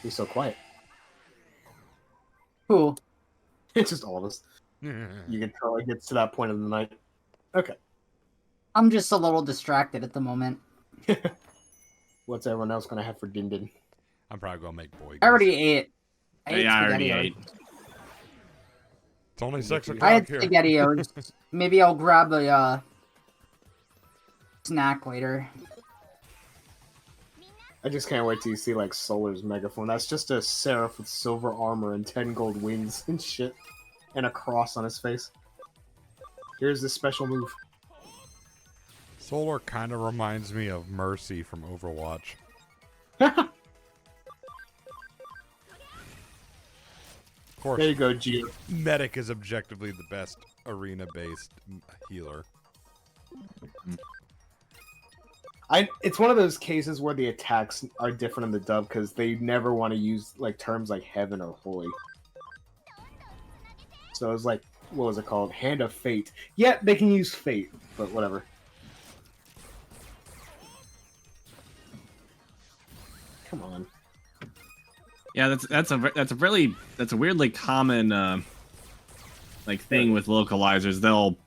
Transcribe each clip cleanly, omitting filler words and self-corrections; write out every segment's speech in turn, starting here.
He's so quiet. Cool. It's just all of us. You can tell it gets to that point of the night. Okay. I'm just a little distracted at the moment. What's everyone else gonna have for din din? I'm probably gonna make boy. I already ate. I ate I already SpaghettiOs. ate. It's only 6 I o'clock had here. SpaghettiOs. Maybe I'll grab a snack later. I just can't wait till you see like Solar's megaphone. That's just a seraph with silver armor and 10 gold wings and shit, and a cross on his face. Here's this special move. Solar kind of reminds me of Mercy from Overwatch. Of course, There you go, Gio. Medic is objectively the best arena-based healer. It's one of those cases where the attacks are different in the dub because they never want to use like terms like heaven or holy. So it's like, what was it called? Hand of Fate. Yeah, they can use fate, but whatever. Come on. Yeah, that's a weirdly common like thing with localizers. They'll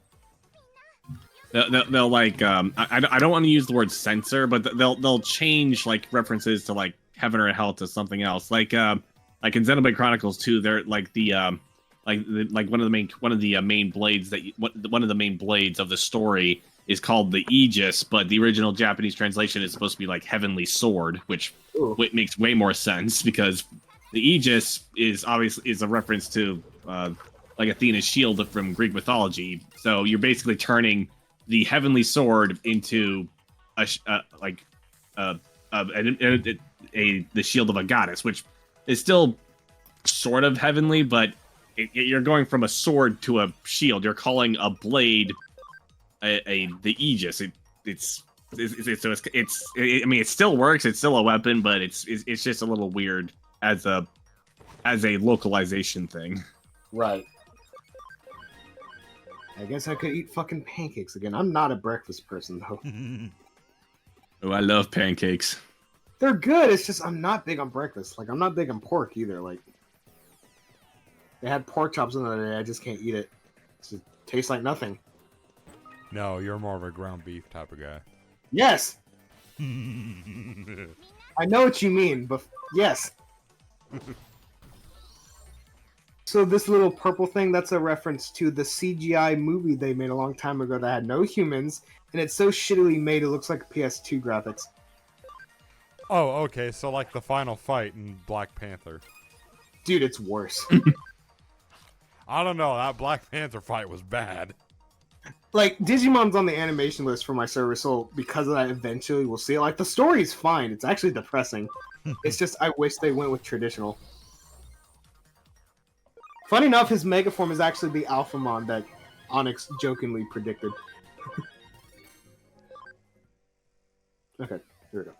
like I don't want to use the word censor, but they'll change like references to like heaven or hell to something else. Like in Xenoblade Chronicles 2, they're like one of the main blades one of the main blades of the story is called the Aegis, but the original Japanese translation is supposed to be like heavenly sword, which makes way more sense because the Aegis is a reference to like Athena's shield from Greek mythology. So you're basically turning the heavenly sword into the shield of a goddess, which is still sort of heavenly, but you're going from a sword to a shield. You're calling a blade the Aegis. I mean, it still works. It's still a weapon, but it's just a little weird as a localization thing. Right. I guess I could eat fucking pancakes again. I'm not a breakfast person, though. Oh, I love pancakes. They're good, it's just I'm not big on breakfast. Like, I'm not big on pork, either. Like, they had pork chops the other day, I just can't eat it. It just tastes like nothing. No, you're more of a ground beef type of guy. Yes! I know what you mean, but yes. So this little purple thing, that's a reference to the CGI movie they made a long time ago that had no humans, and it's so shittily made it looks like PS2 graphics. Oh, okay, so like the final fight in Black Panther. Dude, it's worse. I don't know, that Black Panther fight was bad. Like, Digimon's on the animation list for my server, so because of that, eventually we'll see it. Like, the story's fine. It's actually depressing. It's just, I wish they went with traditional. Funny enough, his Megaform is actually the Alphamon that Onyx jokingly predicted. Okay, here we go.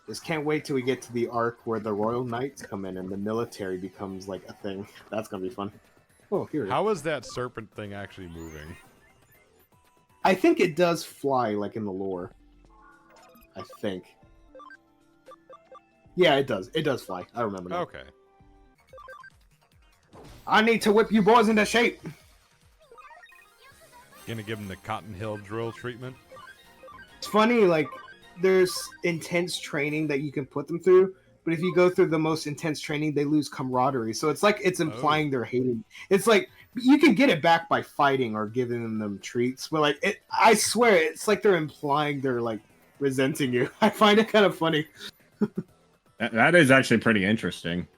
Just can't wait till we get to the arc where the Royal Knights come in and the military becomes, like, a thing. That's gonna be fun. Oh, here we go. How is that serpent thing actually moving? I think it does fly, like in the lore. I think. Yeah, it does. It does fly. I remember now. Okay. I need to whip you boys into shape! Gonna give him the Cotton Hill drill treatment? It's funny, like, there's intense training that you can put them through, but if you go through the most intense training, they lose camaraderie. So it's like it's implying they're hating. It's like, you can get it back by fighting or giving them treats, but like, I swear, it's like they're implying they're like resenting you. I find it kind of funny. That is actually pretty interesting.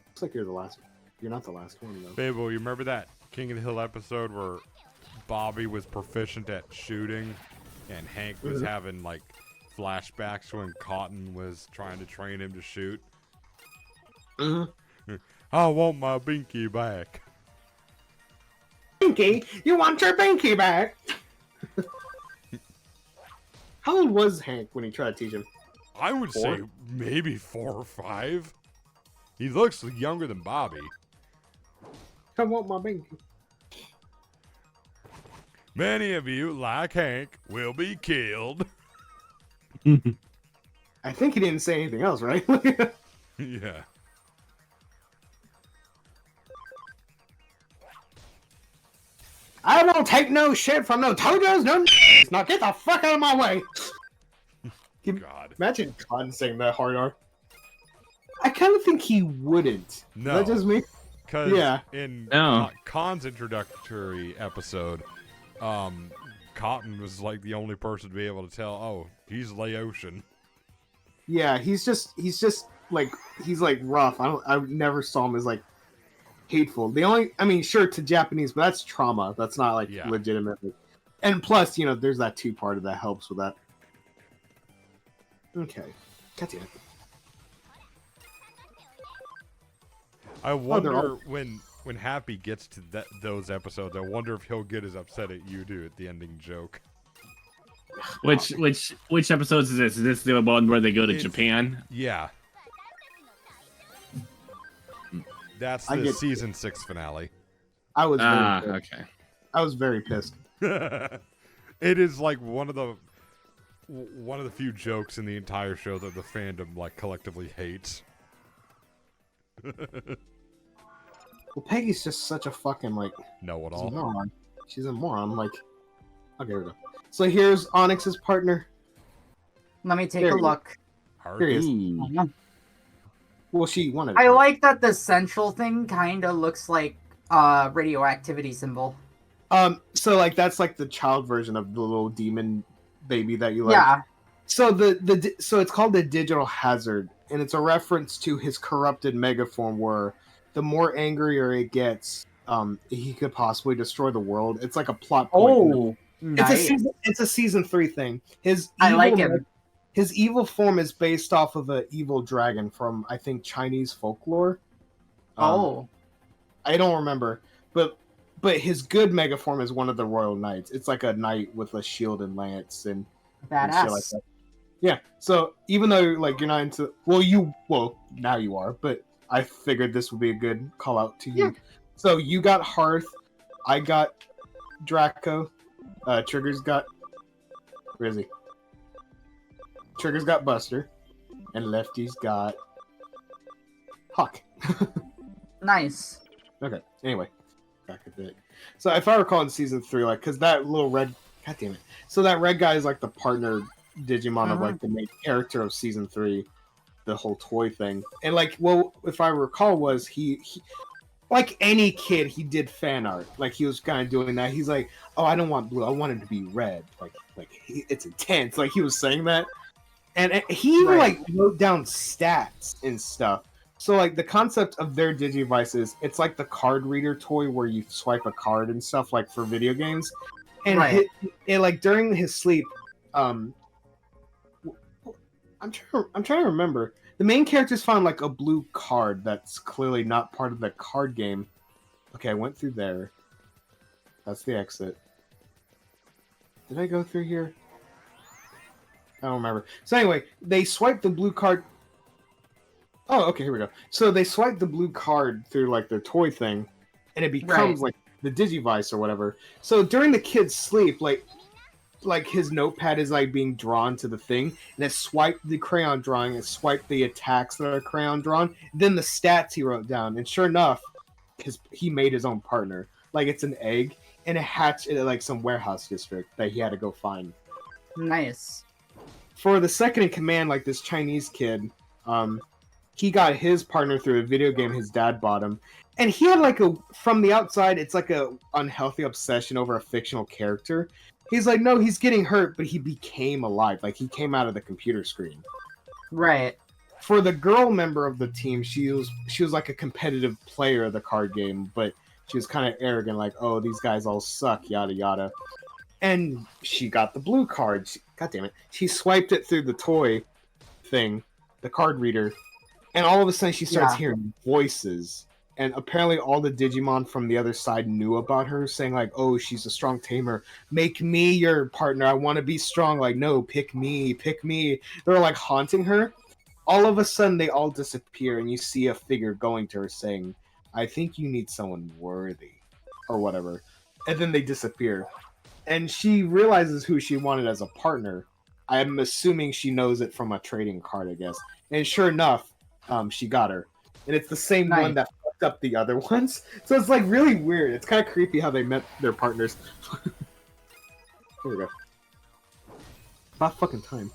Looks like you're the last one. You're not the last one, though. Fable, you remember that King of the Hill episode where Bobby was proficient at shooting and Hank was having like flashbacks when Cotton was trying to train him to shoot? I want my binky back. Binky? You want your binky back? How old was Hank when he tried to teach him? I would say maybe 4 or 5. He looks younger than Bobby. I want my binky. Many of you, like Hank, will be killed. I think he didn't say anything else, right? Yeah. I don't take no shit from no Tojo's, no. Now get the fuck out of my way. God. Imagine Khan saying that hard R. I kind of think he wouldn't. No. Is that just me? Because in No. Khan's introductory episode, Cotton was like the only person to be able to tell, oh, he's Laotian. Yeah, he's just like he's like rough. I never saw him as like hateful. Sure to Japanese, but that's trauma. That's not like legitimately. And plus, there's that two-parter that helps with that. Okay, God damn it. I wonder when Happy gets to those episodes, I wonder if he'll get as upset at you do at the ending joke. Which episodes is this? Is this the one where they go to Japan? Yeah. That's the season 6 finale. I was very pissed. Okay. I was very pissed. It is like one of the few jokes in the entire show that the fandom like collectively hates. Well, Peggy's just such a fucking like know-it-all. moron. She's a moron. Like, okay, here we go. So here's Onyx's partner. Let me take a look. Here he is. Uh-huh. Well, she wanted. I like that the central thing kind of looks like radioactivity symbol. So like that's like the child version of the little demon baby that you like. Yeah. So so it's called the digital hazard, and it's a reference to his corrupted megaform, where the more angrier it gets, he could possibly destroy the world. It's like a plot point. Oh, nice. It's a season 3 thing. I like him. His evil form is based off of an evil dragon from, I think, Chinese folklore. I don't remember, but his good mega form is one of the royal knights. It's like a knight with a shield and lance and badass. Shit like that. Yeah. So even though like you're not into, now you are, but I figured this would be a good call out to you. Yeah. So you got Hearth, I got Draco, Trigger's got, where is he? Trigger's got Buster, and Lefty's got Hawk. Nice. Okay. Anyway, back a bit. So if I recall in season 3, like, because that little red, god damn it. So that red guy is like the partner Digimon of like the main character of season 3, the whole toy thing. And like, well, if I recall, was he like any kid, he did fan art. Like he was kind of doing that. He's like, oh, I don't want blue. I want it to be red. It's intense. Like he was saying that. And he even like wrote down stats and stuff. So like the concept of their Digivice is it's like the card reader toy where you swipe a card and stuff like for video games. And like during his sleep, I'm trying to remember. The main characters found like a blue card that's clearly not part of the card game. Okay, I went through there. That's the exit. Did I go through here? I don't remember. So anyway, they swipe the blue card. Oh, okay, here we go. So they swipe the blue card through like their toy thing, and it becomes like the Digivice or whatever. So during the kid's sleep, like his notepad is like being drawn to the thing, and it swiped the crayon drawing, it swiped the attacks that are crayon drawn, then the stats he wrote down, and sure enough, he made his own partner. Like it's an egg, and it hatched in like some warehouse district that he had to go find. Nice. For the second in command, like this Chinese kid, he got his partner through a video game his dad bought him. And he had like from the outside, it's like a unhealthy obsession over a fictional character. He's like, no, he's getting hurt, but he became alive. Like he came out of the computer screen. Right. For the girl member of the team, she was like a competitive player of the card game, but she was kind of arrogant, like, oh, these guys all suck, yada yada. And she got the blue card. God damn it. She swiped it through the toy thing, the card reader, and all of a sudden she starts hearing voices. And apparently all the Digimon from the other side knew about her, saying like, oh, she's a strong tamer. Make me your partner. I want to be strong. Like, no, pick me, pick me. They're like haunting her. All of a sudden they all disappear, and you see a figure going to her saying, I think you need someone worthy. Or whatever. And then they disappear. and she realizes who she wanted as a partner. I'm assuming she knows it from a trading card, I guess. And sure enough, she got her, and it's the same one that fucked up the other ones. So it's like really weird. It's kind of creepy how they met their partners. Here we go. About fucking time.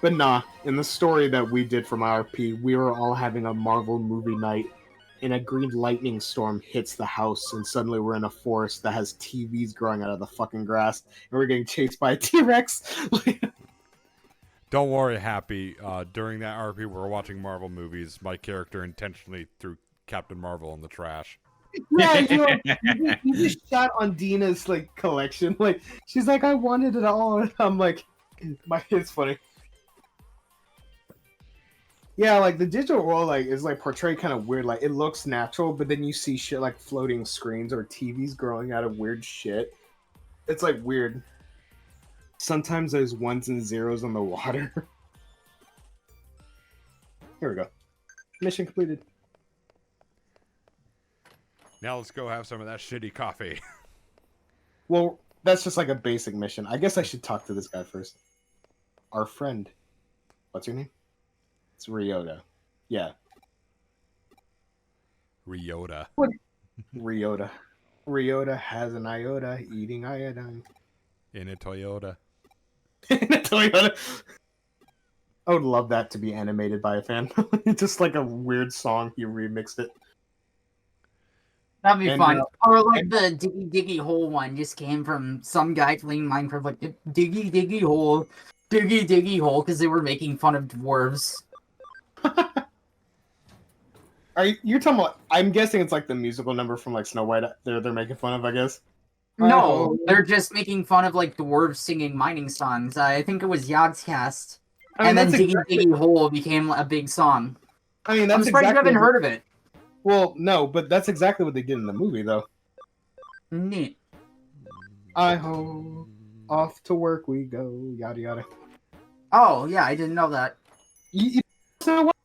But nah, in the story that we did from RP, we were all having a Marvel movie night, and a green lightning storm hits the house, and suddenly we're in a forest that has TVs growing out of the fucking grass, and we're getting chased by a T-Rex. Don't worry, Happy. During that RP, we were watching Marvel movies. My character intentionally threw Captain Marvel in the trash. Yeah, you just shot on Dina's like collection. Like she's like, I wanted it all. And I'm like, it's funny. Yeah, like the digital world like is like portrayed kind of weird. Like it looks natural, but then you see shit like floating screens or TVs growing out of weird shit. It's like weird. Sometimes there's ones and zeros on the water. Here we go. Mission completed. Now let's go have some of that shitty coffee. Well, that's just like a basic mission. I guess I should talk to this guy first. Our friend. What's your name? It's Ryota. Yeah. Ryota. Ryota. Ryota has an iota eating iodine. In a Toyota. In a Toyota. I would love that to be animated by a fan. Just like a weird song, he remixed it. That'd be fun. Or like the Diggy Diggy Hole one just came from some guy playing Minecraft like Diggy Diggy Hole, Diggy Diggy Hole, because they were making fun of dwarves. You're talking about? I'm guessing it's like the musical number from like Snow White. They're making fun of, I guess. No, they're just making fun of like dwarves singing mining songs. I think it was Yogscast, and then Diggy Diggy Hole became a big song. I mean, that's I'm surprised you haven't heard of it. Well, no, but that's exactly what they did in the movie, though. Neat. I-ho, off to work we go, yada yada. Oh yeah, I didn't know that. You know what?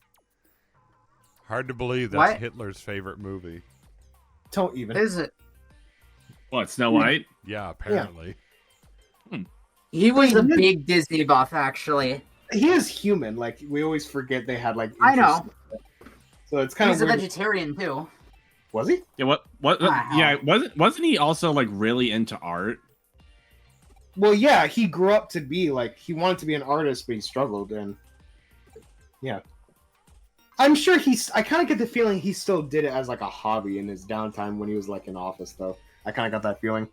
Hard to believe that's What? Hitler's favorite movie. Don't even. Is it? What, Snow White? Yeah, apparently. He was a big Disney buff, actually. He is human. Like we always forget they had like. I know. So it's kind He's of a weird. vegetarian too. Was he? Yeah, what? Wow. Yeah, wasn't he also like really into art? Well, yeah, he grew up to be like he wanted to be an artist, but he struggled, and yeah, I'm sure I kind of get the feeling he still did it as like a hobby in his downtime when he was like in office, though. I kind of got that feeling.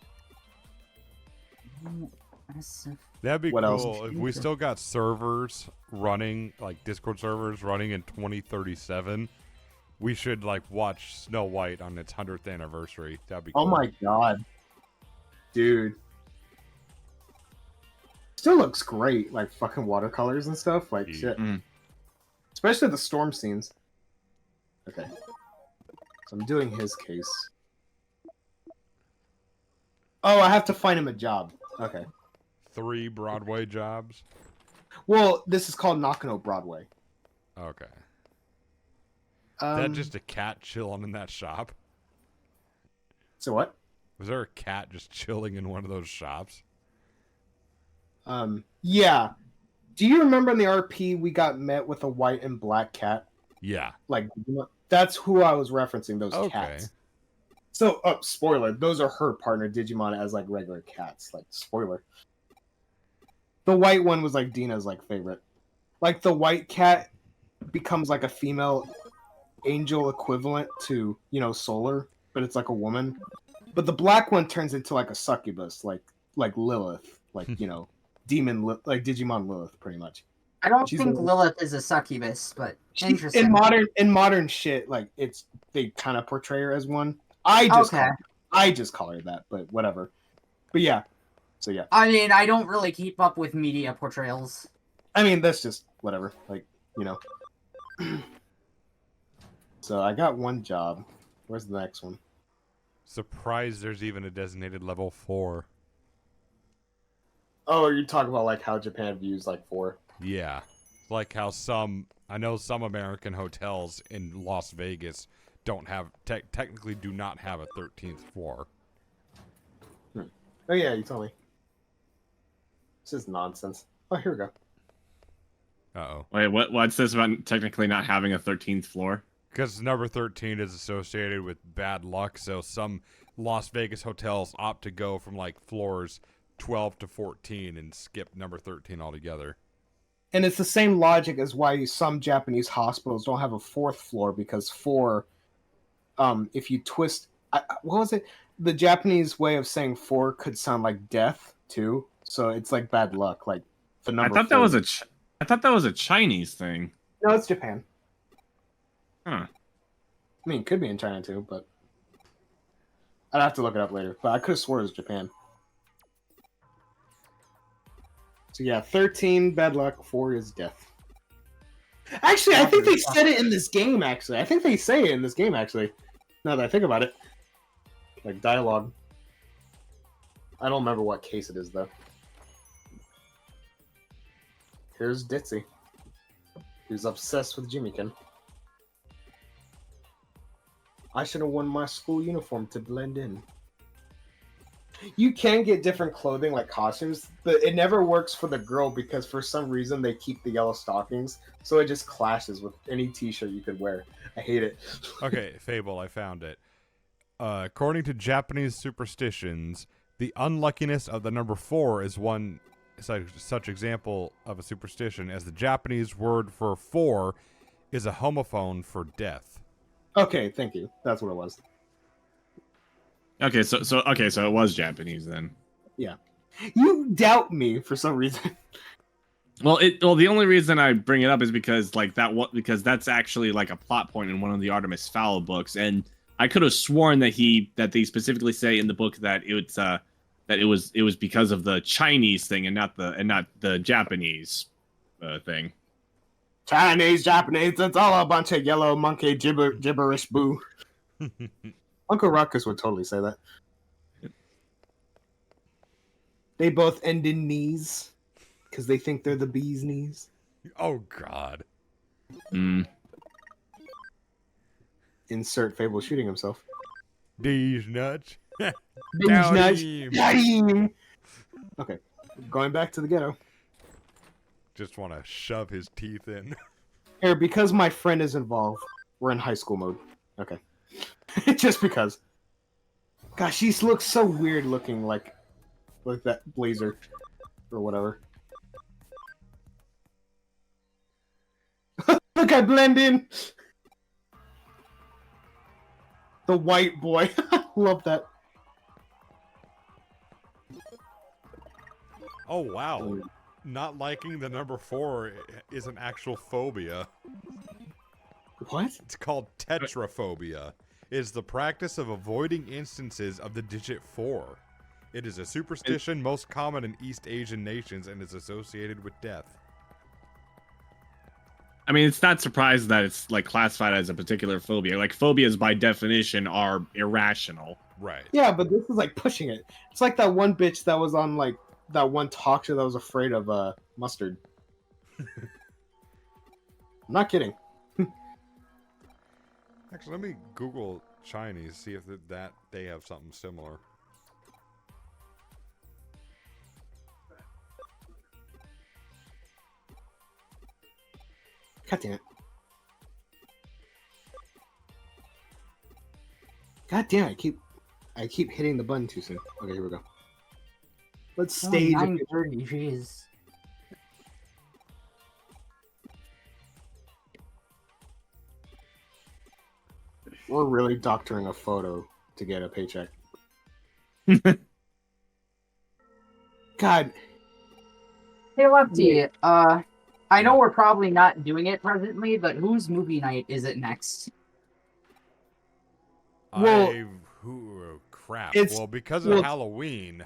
That'd be What cool else? if we still got servers running, like Discord servers running in 2037. We should like watch Snow White on its 100th anniversary. That'd be cool. Oh my god, dude! Still looks great, like fucking watercolors and stuff, like shit. Especially the storm scenes. Okay, so I'm doing his case. Oh, I have to find him a job. Okay. 3 Broadway jobs. Well, this is called Nakano Broadway. Okay. Is that just a cat chilling in that shop? So what? Was there a cat just chilling in one of those shops? Yeah. Do you remember in the RP we got met with a white and black cat? Yeah. Like, that's who I was referencing, those Okay. cats. So, spoiler, those are her partner Digimon as, like, regular cats. Like, spoiler. The white one was, like, Dina's, like, favorite. Like, the white cat becomes, like, a female angel equivalent to, you know, Solar, but it's, like, a woman. But the black one turns into, like, a succubus, like Lilith. Like, you know, like Digimon Lilith, pretty much. I don't think Lilith is a succubus, but interesting. In modern shit, like, they kind of portray her as one. I just call her that, but whatever. But yeah. So yeah. I mean, I don't really keep up with media portrayals. I mean, that's just whatever. Like, you know. So I got one job. Where's the next one? Surprised there's even a designated level 4. Oh, you're talking about like how Japan views like 4. Yeah. Like how I know some American hotels in Las Vegas don't have technically do not have a 13th floor. Oh yeah, you told me. This is nonsense. Oh, here we go. Uh-oh. Wait, what's this about technically not having a 13th floor? Because number 13 is associated with bad luck, so some Las Vegas hotels opt to go from like floors 12 to 14 and skip number 13 altogether. And it's the same logic as why some Japanese hospitals don't have a 4th floor, because 4, if you twist, what was it? The Japanese way of saying 4 could sound like death too, so it's like bad luck. Like the number. I thought that was a Chinese thing. No, it's Japan. Huh. I mean, it could be in China too, but I'd have to look it up later. But I could have swore it was Japan. So yeah, 13 bad luck, 4 is death. Actually, I think they said it in this game. Actually, I think they say it in this game. Actually, now that I think about it, like dialogue. I don't remember what case it is though. Here's Ditzy, who's obsessed with Jimmykin. I should have worn my school uniform to blend in. You can get different clothing, like costumes, but it never works for the girl because for some reason they keep the yellow stockings, so it just clashes with any t-shirt you could wear. I hate it. Okay, Fable, I found it. According to Japanese superstitions, the unluckiness of the number 4 is one such example of a superstition, as the Japanese word for 4 is a homophone for death. Okay, thank you. That's what it was. Okay, so it was Japanese then. Yeah. You doubt me for some reason. Well, the only reason I bring it up is because because that's actually like a plot point in one of the Artemis Fowl books, and I could have sworn that they specifically say in the book that it was because of the Chinese thing and not the Japanese thing. Chinese, Japanese, it's all a bunch of yellow monkey gibberish boo. Uncle Ruckus would totally say that. They both end in knees because they think they're the bee's knees. Oh, God. Insert Fable shooting himself. These nuts. These nuts. Damn. Okay, going back to the ghetto. Just want to shove his teeth in. Here, because my friend is involved, we're in high school mode. Okay. Just because. Gosh, she looks so weird looking, like that blazer or whatever. Look, I blend in. The white boy. Love that. Oh, wow. Not liking the number 4 is an actual phobia. What? It's called tetraphobia. It is the practice of avoiding instances of the digit 4. It is a superstition most common in East Asian nations and is associated with death. I mean, it's not surprising that it's like classified as a particular phobia. Like phobias by definition are irrational. Right. Yeah, but this is like pushing it. It's like that one bitch that was on like that one talk show that was afraid of mustard. I'm not kidding. Actually, let me Google Chinese, see if that they have something similar. God damn it. God damn it, I keep hitting the button too soon. Okay, here we go. Let's stage it. 9:30, jeez. We're really doctoring a photo to get a paycheck. God. Hey, Lefty, I know we're probably not doing it presently, but whose movie night is it next? Well, crap. it's- Well, because of Halloween.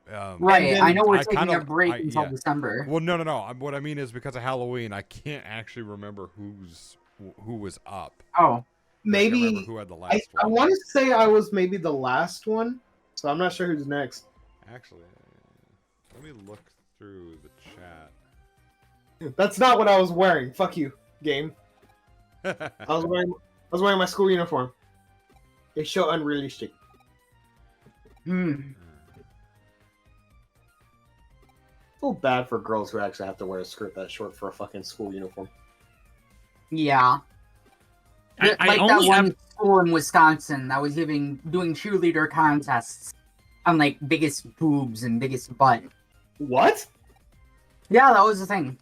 Right, then I know we're I taking kinda- a break I- until yeah. December. Well, no. What I mean is because of Halloween, I can't actually remember who was up. Oh, I maybe remember who had the last I one. want to say I was maybe the last one, so I'm not sure who's next. Actually, let me look through the chat. That's not what I was wearing. Fuck you, game. I was wearing my school uniform. They show unrealistic. feel bad for girls who actually have to wear a skirt that short for a fucking school uniform. Yeah. I Like that only one have- school in Wisconsin that was doing cheerleader contests on like biggest boobs and biggest butt. What? Yeah, that was the thing.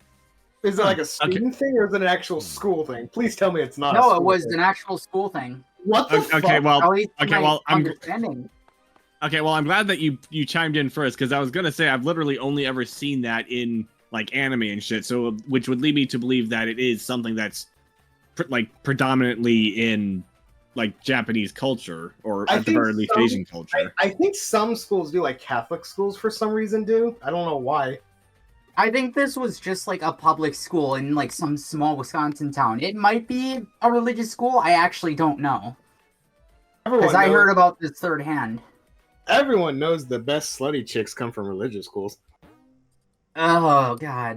Is it like a student thing or is it an actual school thing? Please tell me it's not. No, a it school was thing. an actual school thing. What the Okay, fuck? well, At least okay, my well, I'm understanding. okay. Well, I'm glad that you chimed in first because I was gonna say I've literally only ever seen that in like anime and shit. So, which would lead me to believe that it is something that's like predominantly in like Japanese culture or I at the think very least some- Asian culture. I think some schools do, like Catholic schools for some reason do. I don't know why. I think this was just like a public school in like some small Wisconsin town. It might be a religious school. I actually don't know. Because I heard about this third hand. Everyone knows the best slutty chicks come from religious schools. Oh, God.